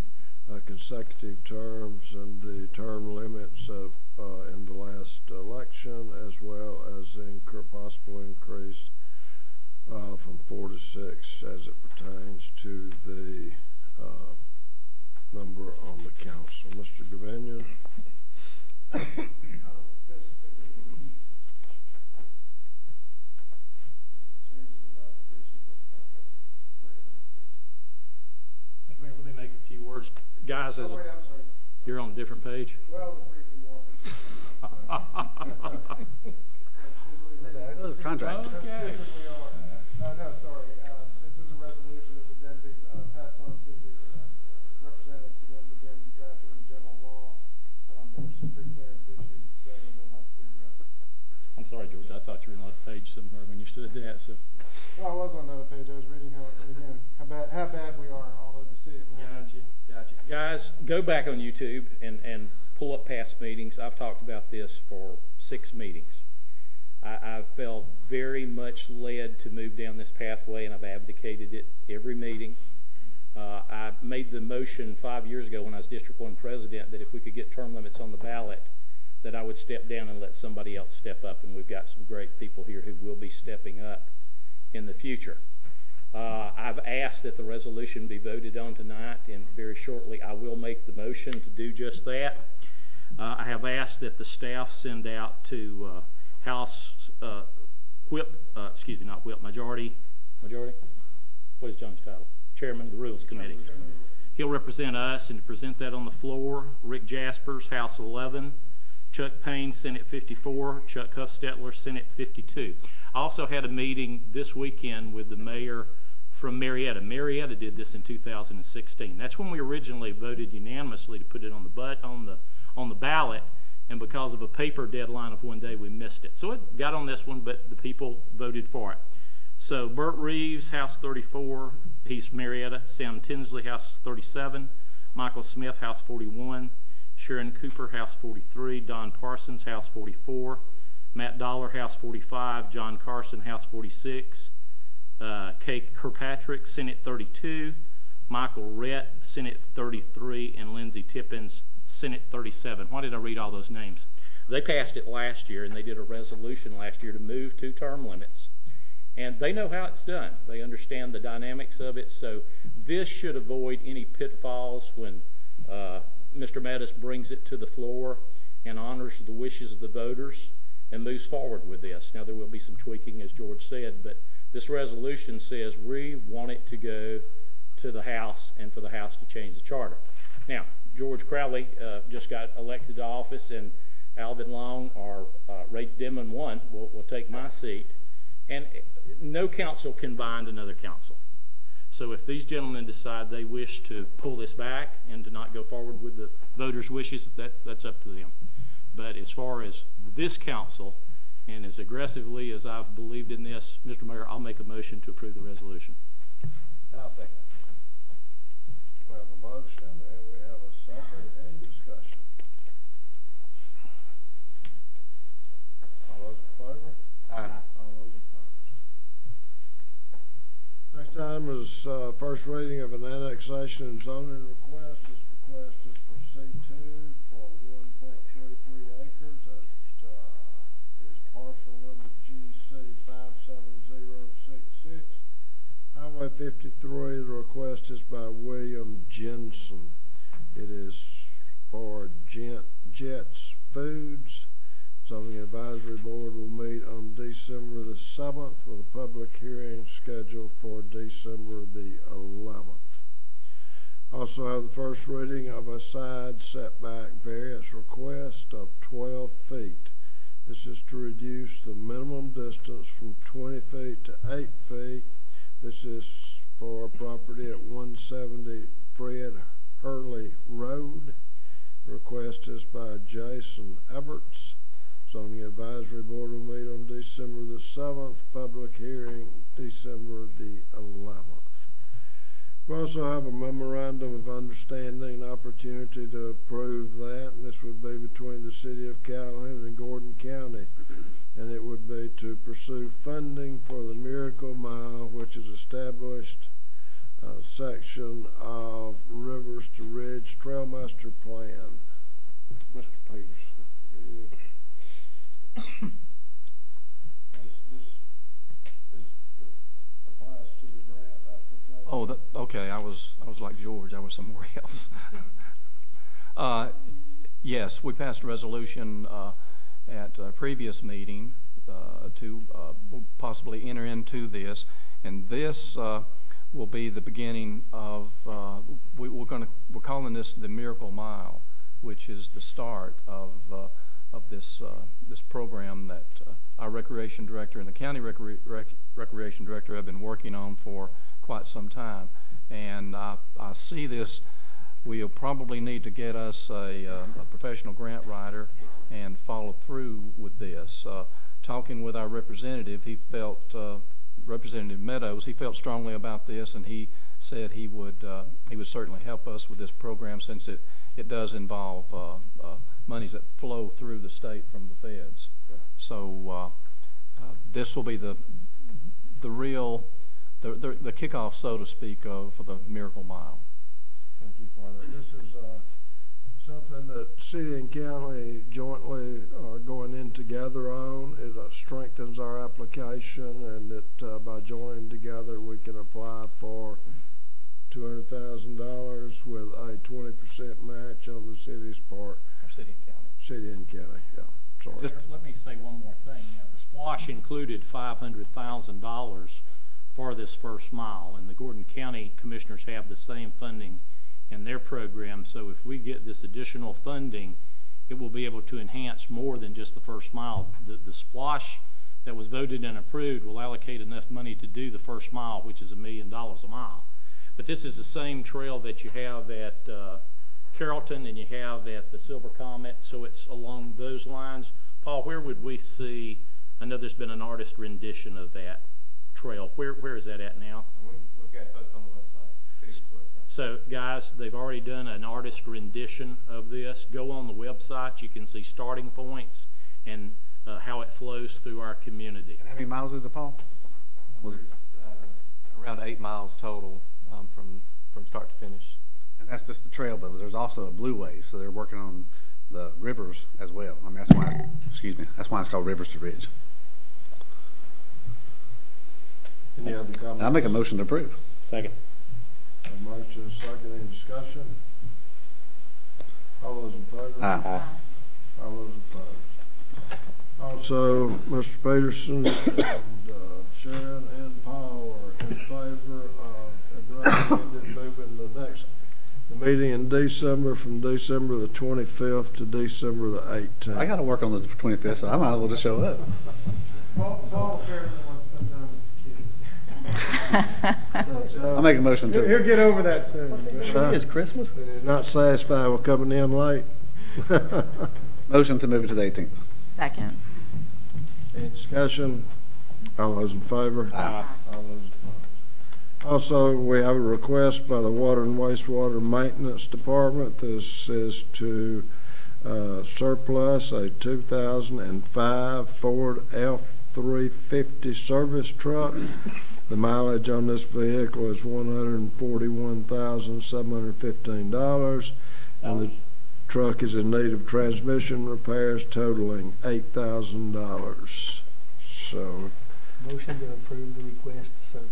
consecutive terms and the term limits in the last election, as well as the possible increase from 4 to 6 as it pertains to the number on the council. Mr. Gavinian.
Let me make a few words. Guys,
I'm sorry.
You're on a different page.
Well, the briefing more.
This is a contract.
Okay.
No, sorry. This is a resolution that would then be passed on to the representative to then begin drafting the general law. There are some pre-clearance issues, etc. They'll have to be addressed.
I'm sorry, George. I thought you were on a page somewhere when you stood that. So.
Well, I was on another page. I was reading how bad we are, although to see it.
Gotcha. Guys, go back on YouTube and pull up past meetings. I've talked about this for 6 meetings. I felt very much led to move down this pathway, and I've advocated it every meeting. I made the motion 5 years ago when I was District 1 president that if we could get term limits on the ballot, that I would step down and let somebody else step up, and we've got some great people here who will be stepping up in the future. I've asked that the resolution be voted on tonight, and very shortly I will make the motion to do just that. I have asked that the staff send out to House Majority. What is John's title? Chairman of the Rules Committee. He'll represent us and to present that on the floor. Rick Jaspers, House 11. Chuck Payne, Senate 54. Chuck Huffstetler, Senate 52. I also had a meeting this weekend with the mayor from Marietta. Marietta did this in 2016. That's when we originally voted unanimously to put it on the ballot, and because of a paper deadline of 1 day, we missed it. So it got on this one, but the people voted for it. So Burt Reeves, House 34, he's Marietta. Sam Tinsley, House 37. Michael Smith, House 41. Sharon Cooper, House 43. Don Parsons, House 44. Matt Dollar, House 45, John Carson, House 46, Kay Kirkpatrick, Senate 32, Michael Rett, Senate 33, and Lindsey Tippins, Senate 37. Why did I read all those names? They passed it last year, and they did a resolution last year to move to term limits. And they know how it's done. They understand the dynamics of it, so this should avoid any pitfalls when Mr. Mattis brings it to the floor and honors the wishes of the voters and moves forward with this. Now, there will be some tweaking, as George said, but this resolution says we want it to go to the House and for the House to change the charter. Now, George Crowley just got elected to office, and Alvin Long or Ray Denman one will take my seat. And no council can bind another council. So if these gentlemen decide they wish to pull this back and to not go forward with the voters' wishes, that's up to them. But as far as this council, and as aggressively as I've believed in this, Mr. Mayor, I'll make a motion to approve the resolution.
And I'll second it.
We have a motion and we have a second. Any discussion? All those in favor?
Aye.
All those opposed? Next item is first reading of an annexation and zoning request. This request is for C2 for 1.33 acres. That is parcel number GC 57066. Highway 53. The request is by William Jensen. It is for Jets Foods. Zoning Advisory Board will meet on December the 7th with a public hearing scheduled for December the 11th. Also have the first reading of a side setback variance request of 12 feet. This is to reduce the minimum distance from 20 feet to 8 feet. This is for property at 170 Fred Hurley Road. The request is by Jason Everts. Zoning Advisory Board will meet on December the 7th, public hearing December the 11th. We also have a memorandum of understanding and opportunity to approve that, and this would be between the City of Calhoun and Gordon County, and it would be to pursue funding for the Miracle Mile, which is established section of Rivers to Ridge Trail Master Plan. Mr. Peterson. This applies to the grant application.
Oh, okay. I was like George. I was somewhere else. Yes, we passed a resolution at a previous meeting to possibly enter into this, and this will be the beginning of. We're calling this the Miracle Mile, which is the start of this program that our recreation director and the county recreation director have been working on for quite some time. And I see this, we'll probably need to get us a professional grant writer and follow through with this. Talking with our representative, he felt, Representative Meadows, he felt strongly about this, and he said he would certainly help us with this program, since it does involve monies that flow through the state from the feds. Yeah. So this will be the kickoff, so to speak, for the Miracle Mile.
Thank you, Father. This is something that city and county jointly are going in together on. It strengthens our application, and that by joining together we can apply for $200,000 with a 20% match on the city's part.
Our city and county.
City and county, yeah. Sorry.
Just let me say one more thing. The SPLOSH included $500,000 for this first mile, and the Gordon County Commissioners have the same funding in their program. So if we get this additional funding, it will be able to enhance more than just the first mile. The SPLOSH that was voted and approved will allocate enough money to do the first mile, which is $1 million a mile. But this is the same trail that you have at Carrollton and you have at the Silver Comet, so it's along those lines. Paul, where would we see, I know there's been an artist rendition of that trail. Where is that at now?
We've got it posted on the website, city's website.
So guys, they've already done an artist rendition of this. Go on the website, you can see starting points, and how it flows through our community.
And how many miles is it, Paul? Was it,
Around 8 miles total from start to finish.
and that's just the trail, but there's also a blue way, so they're working on the rivers as well. I mean, that's why that's why it's called Rivers to Ridge.
Any other comments?
And I make a motion to approve.
Second.
A motion, second, any discussion? All those in favor?
Aye.
All those opposed? Also, Mr. Peterson and Sharon and Paul are in favor of recommended moving the meeting in December from December the 25th to December the 18th.
I got to work on the 25th, so I might as well just show up.
Paul apparently wants to spend time with his kids.
I make a motion
He'll
to.
get over that soon.
It's Christmas.
Not satisfied with coming in late?
Motion to move it to the 18th.
Second.
Any discussion? All those in favor?
Aye.
All those opposed? Also, we have a request by the Water and Wastewater Maintenance Department. This is to surplus a 2005 Ford F-350 service truck. The mileage on this vehicle is $141,715, and the truck is in need of transmission repairs totaling $8,000. So,
Motion to approve the request to surplus.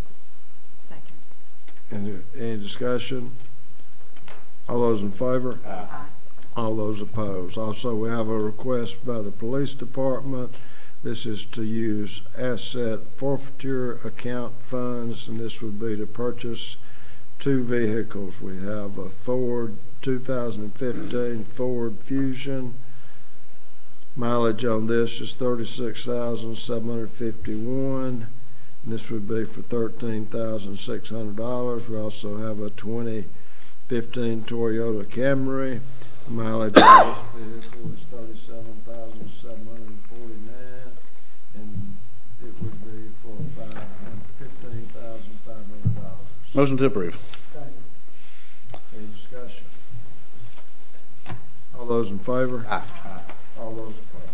Second.
any discussion? All those in favor?
Aye.
All those opposed. Also, we have a request by the police department. This is to use asset forfeiture account funds, and this would be to purchase 2 vehicles. We have a Ford 2015 Ford Fusion. Mileage on this is 36,751, and this would be for $13,600. We also have a 2015 Toyota Camry. The mileage on this vehicle is 37,749, and it would be for $15,500.
Motion to approve.
Any discussion? All those in favor?
Aye.
All those opposed?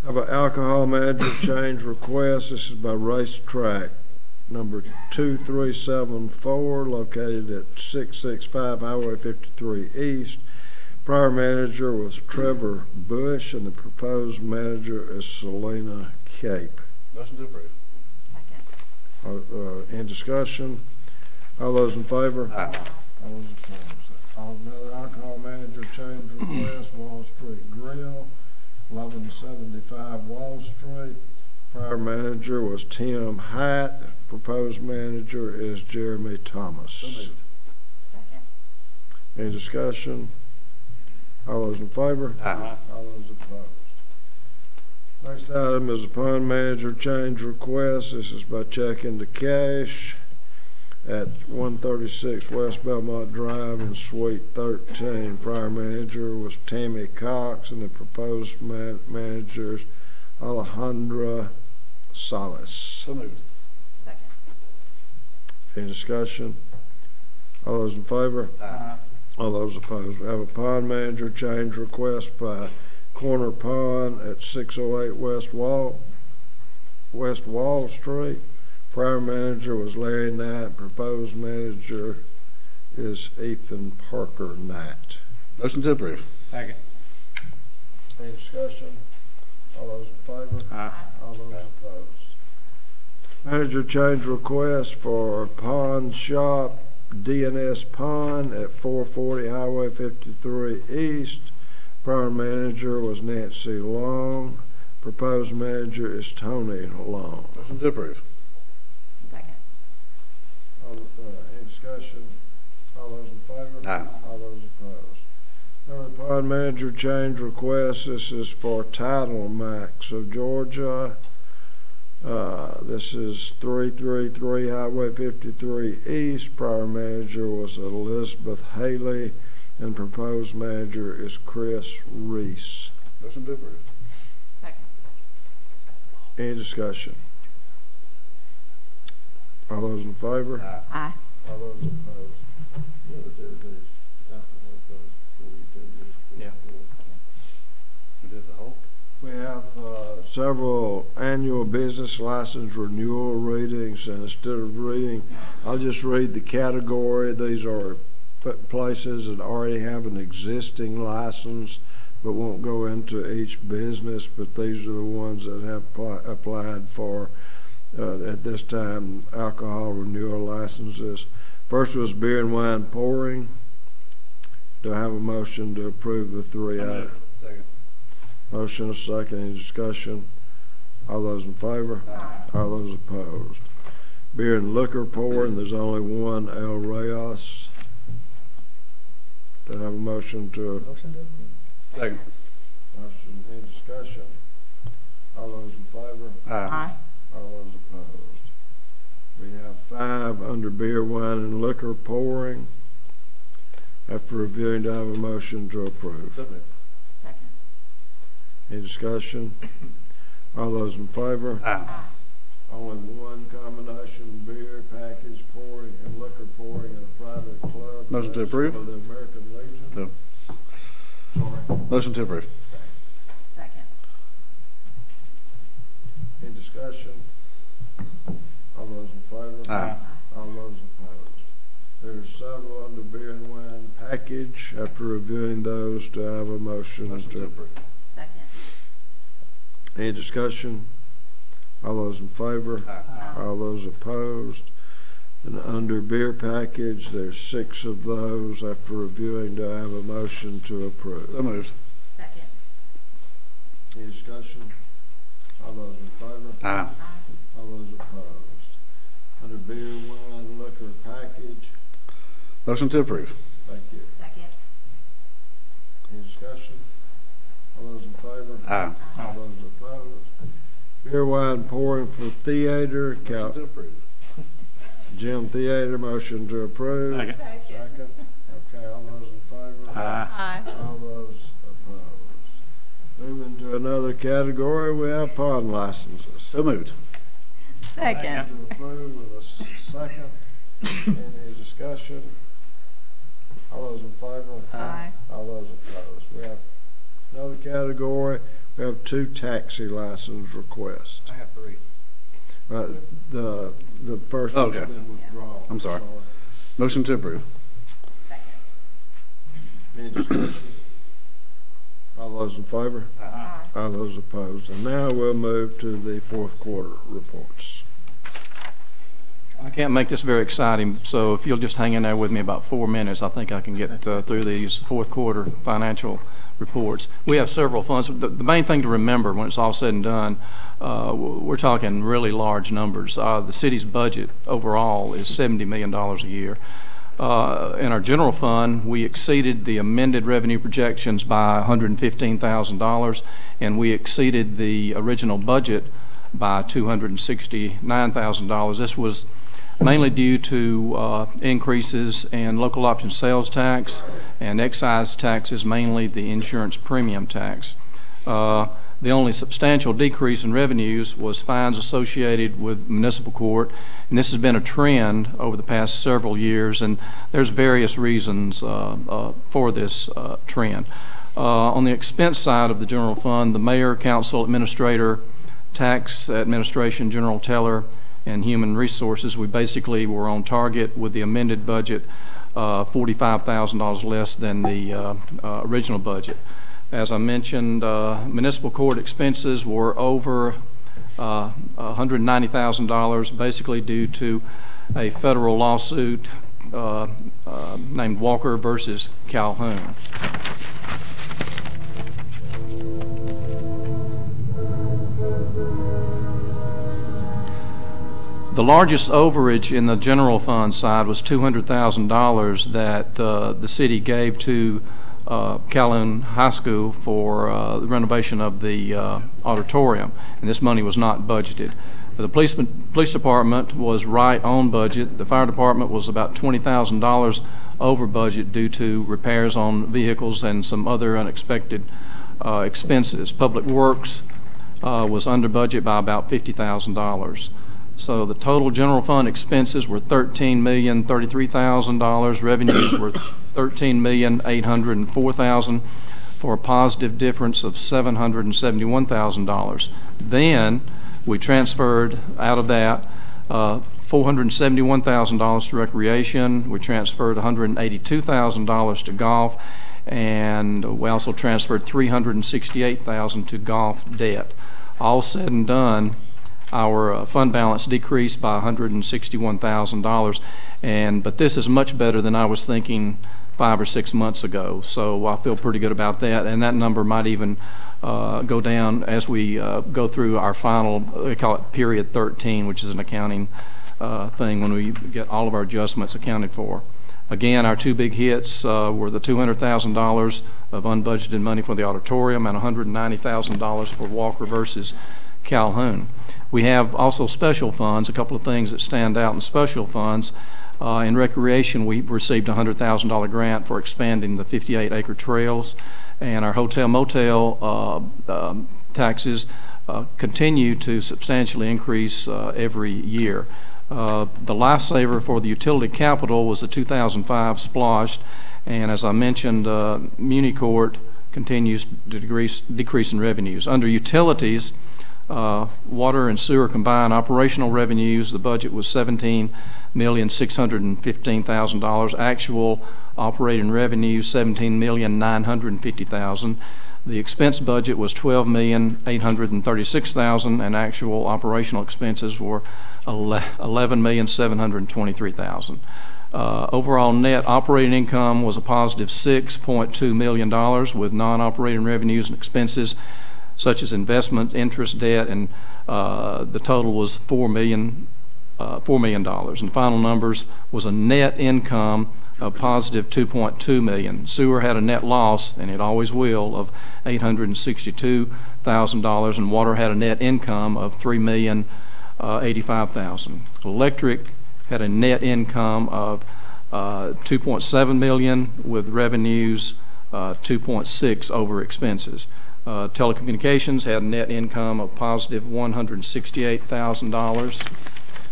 Have an alcohol manager change request. This is by Racetrack, number 2374, located at 665 Highway 53 East. Prior manager was Trevor Bush, and the proposed manager is Selena Cape.
Motion to approve.
Second.
Any discussion? All those in favor?
Aye.
All those opposed? Another alcohol manager change request, Wall Street Grill, 1175 Wall Street. Prior manager was Tim Hatt. Proposed manager is Jeremy Thomas.
So moved.
Second.
Any discussion? All those in favor?
Aye.
All those opposed? Next item is a pond manager change request. This is by check into cash at 136 West Belmont Drive in Suite 13. Prior manager was Tammy Cox, and the proposed manager is Alejandra Salas.
So moved.
Second.
Any discussion? All those in favor?
Aye.
All those opposed? We have a pond manager change request by Corner Pond at 608 West Wall Street. Prior manager was Larry Knight. Proposed manager is Ethan Parker Knight.
Motion to approve.
Second.
Any discussion? All those in favor?
Aye.
All those opposed? Manager change request for Pond Shop, DNS Pond at 440 Highway 53 East. Prior manager was Nancy Long. Proposed manager is Tony Long.
Motion to approve.
Second.
Any discussion? All those in favor?
Aye.
All those opposed? Another pond manager change request. This is for Title Max of Georgia. This is 333 Highway 53 East. Prior manager was Elizabeth Haley, and proposed manager is Chris Reese.
Motion to approve.
Second.
Any discussion? All those in favor?
Aye.
Aye.
All those opposed?
Yeah.
We did the whole.
several annual business license renewal readings, and instead of reading, I'll just read the category. These are places that already have an existing license but won't go into each business, but these are the ones that have applied for, at this time, alcohol renewal licenses. First was beer and wine pouring. Do I have a motion to approve the three items?
Second.
Motion is second. Any discussion? All those in favor? Aye. All those opposed? Beer and liquor pouring, there's only one, El Reyes. Do I have a motion to?
Motion to approve.
Second.
Motion, any discussion? All those in favor?
Aye.
All those opposed? We have 5 under beer, wine, and liquor pouring. After reviewing, do I have a motion to approve?
Second.
Any discussion? All those in favor?
Aye.
Only one combination beer package pouring and liquor pouring in a private club.
Motion to
That's
approve?
for the American Legion.
No.
Sorry.
Motion to approve.
Second.
Any discussion? All those in favor?
Aye.
All those opposed? There's several under beer and wine package. After reviewing those, do I have a motion to approve?
Second.
Any discussion? All those in favor?
Aye.
All those opposed? And under beer package, there's 6 of those. After reviewing, do I have a motion to approve?
So moved.
Second.
Any discussion? All those in favor?
Aye.
All those opposed? Under beer, wine, liquor package,
Motion to approve.
thank you.
Second.
Any discussion? All those in favor?
Aye.
All those opposed? Beer, wine pouring for theater,
Motion to approve.
Gym Theater, motion to approve.
Second.
Second. Okay, all those in favor?
Aye.
All those opposed? Moving to another category, we have pawn licenses.
So moved.
Second.
To approve with a second. Any discussion? All those in favor?
Aye.
All those opposed? We have another category. We have 2 taxi license requests.
I have 3.
The first one's
Okay.
been withdrawn.
I'm sorry. Motion to approve.
Second.
Any discussion? All those in favor?
Aye.
All those opposed? And now we'll move to the fourth quarter reports.
I can't make this very exciting, so if you'll just hang in there with me about 4 minutes, I think I can get through these fourth quarter financial reports. We have several funds. The main thing to remember when it's all said and done, we're talking really large numbers. The city's budget overall is $70 million a year. In our general fund, we exceeded the amended revenue projections by $115,000, and we exceeded the original budget by $269,000. This was mainly due to increases in local option sales tax and excise taxes, mainly the insurance premium tax. The only substantial decrease in revenues was fines associated with municipal court, and this has been a trend over the past several years, and there's various reasons for this trend. On the expense side of the general fund, the mayor, council, administrator, tax administration, general teller, and human resources, we basically were on target with the amended budget, $45,000 less than the original budget. As I mentioned, municipal court expenses were over $190,000, basically due to a federal lawsuit named Walker versus Calhoun. The largest overage in the general fund side was $200,000 that the city gave to Calhoun High School for the renovation of the auditorium, and this money was not budgeted. The police department was right on budget. The fire department was about $20,000 over budget due to repairs on vehicles and some other unexpected expenses. Public Works was under budget by about $50,000. So the total general fund expenses were $13,033,000. Revenues were $13,804,000 for a positive difference of $771,000. Then we transferred out of that $471,000 to recreation. We transferred $182,000 to golf, and we also transferred $368,000 to golf debt. All said and done, our fund balance decreased by $161,000, but this is much better than I was thinking 5 or 6 months ago. So I feel pretty good about that, and that number might even go down as we go through our final, we call it period 13, which is an accounting thing when we get all of our adjustments accounted for. Again, our two big hits were the $200,000 of unbudgeted money for the auditorium and $190,000 for Walker versus Calhoun. We have also special funds, a couple of things that stand out in special funds. In recreation, we received a $100,000 grant for expanding the 58-acre trails, and our hotel motel taxes continue to substantially increase every year. The lifesaver for the utility capital was the 2005 splosh, and as I mentioned, Muni Court continues to decrease in revenues. Under utilities, water and sewer combined operational revenues, the budget was $17,615,000. Actual operating revenue, $17,950,000. The expense budget was $12,836,000, and actual operational expenses were $11,723,000. Overall net operating income was a positive $6.2 million, with non-operating revenues and expenses such as investment, interest, debt, and the total was $4 million. And final numbers was a net income of positive $2.2 million. Sewer had a net loss, and it always will, of $862,000, and water had a net income of $3,085,000. Electric had a net income of $2.7 million, with revenues 2.6 over expenses. Telecommunications had a net income of positive $168,000,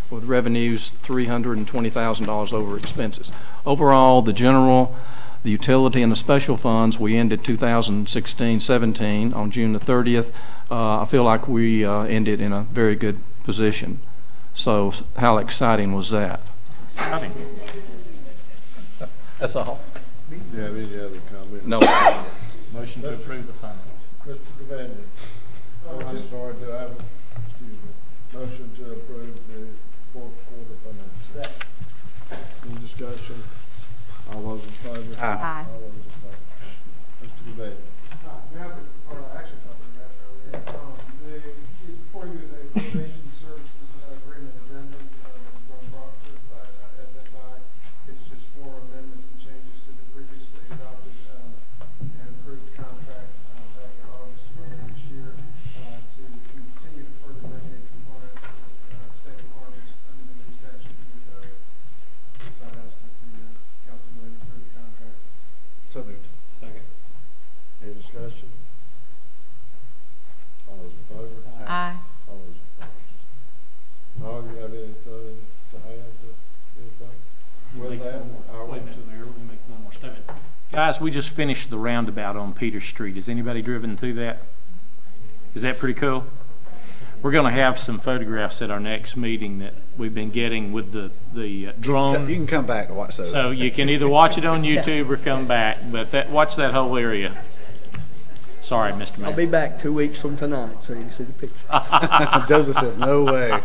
with revenues $320,000 over expenses. Overall, the general, the utility, and the special funds, we ended 2016-17 on June the 30th. I feel like we ended in a very good position. So how exciting was that?
Exciting.
That's all.
Do you have any other comments?
No.
Motion to approve the finance.
Mr. Devaney. I'm sorry, do I have, motion to approve the fourth quarter financials? Any discussion? All those in favor?
Aye.
All those in favor? Mr. Devaney.
Actually, before you is a probation services agreement addendum brought to us by SSI. It's just 4 amendments and changes to the previously adopted and approved contract back in August of this year to continue to further bring in compliance with state requirements under the new statute in the code. So I ask that the council will approve the contract.
So moved.
Second.
Any discussion? All those in favor?
Aye.
All those opposed? Now, you have anything to add to anything? With that, I
Wait a
want
minute,
to.
Mayor, let me make one more statement. Guys, we just finished the roundabout on Peter Street. Has anybody driven through that? Is that pretty cool? We're going to have some photographs at our next meeting that we've been getting with the drone.
You can come back to watch those.
So you can either watch it on YouTube or come back, but watch that whole area. Sorry, Mr. Mayor.
I'll be back 2 weeks from tonight, so you can see the picture.
Joseph says, no way.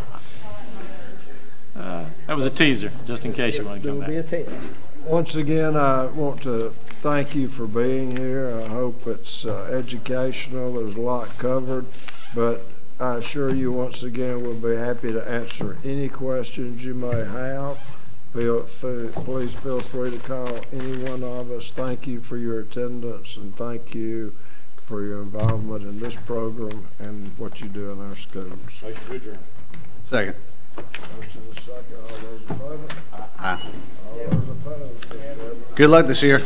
That was a teaser, just in case you want to
There
come
will be a
back.
test.
Once again, I want to thank you for being here. I hope it's educational. There's a lot covered, but I assure you once again we'll be happy to answer any questions you may have. Please feel free to call any one of us. Thank you for your attendance, and thank you for your involvement in this program and what you do in our schools.
Motion to adjourn.
Second.
Motion is second. All those in favor?
Aye.
All those opposed?
Good luck this year.